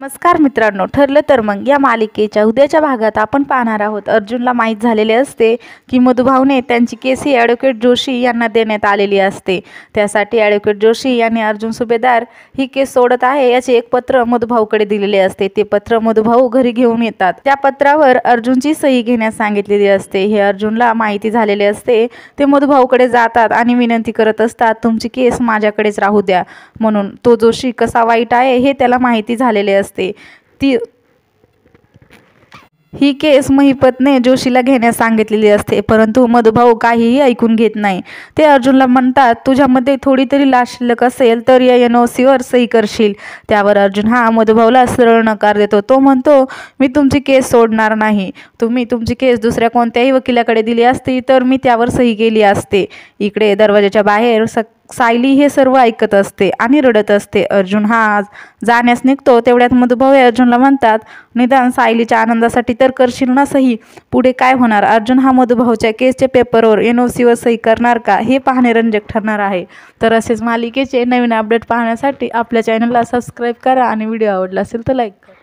नमस्कार मित्रांनो, ठरलं तर मग या मालिकेच्या उद्याच्या भागात आपण पाहणार आहोत. अर्जुनला माहीत झालेले असते की मधुभाऊने त्यांची केस ही ॲडव्होकेट जोशी यांना देण्यात आलेली असते. त्यासाठी ॲडव्होकेट जोशी यांनी अर्जुन सुभेदार ही केस सोडत आहे याचे एक पत्र मधुभाऊकडे दिलेले असते. ते पत्र मधुभाऊ घरी घेऊन येतात. त्या पत्रावर अर्जुनची सही घेण्यास सांगितलेली असते. हे अर्जुनला माहिती झालेले असते. ते मधुभाऊकडे जातात आणि विनंती करत असतात, तुमची केस माझ्याकडेच राहू द्या म्हणून. तो जोशी कसा वाईट आहे हे त्याला माहिती झालेले असते. ही केस महिपतने जोशीला घेण्यास सांगितलेली असते, परंतु मधुभाऊ काहीही ऐकून घेत नाही. ते अर्जुनला म्हणतात, तुझ्यामध्ये थोडी तरी लाज शिल्लक असेल तर या NOCवर सही करशील. त्यावर अर्जुन हा मधुभाऊला सरळ नकार देतो. तो म्हणतो, मी तुमची केस सोडणार नाही. तुम्ही तुमची केस दुसऱ्या कोणत्याही वकिलाकडे दिली असती तर मी त्यावर सही केली असते. इकडे दरवाजाच्या बाहेर सायली हे सर्व ऐकत असते आणि रडत असते. अर्जुन हा जाण्यास निघतो तेवढ्यात मधुभाऊ अर्जुनला म्हणतात, निदान सायलीच्या आनंदासाठी तर करशील ना सही. पुढे काय होणार? अर्जुन हा मधुभाऊच्या केसच्या पेपरवर NOCवर सही करणार का हे पाहणे रंजक ठरणार आहे. तर असेच मालिकेचे नवीन अपडेट पाहण्यासाठी आपल्या चॅनलला सबस्क्राईब करा आणि व्हिडिओ आवडला असेल तर लाईक करा.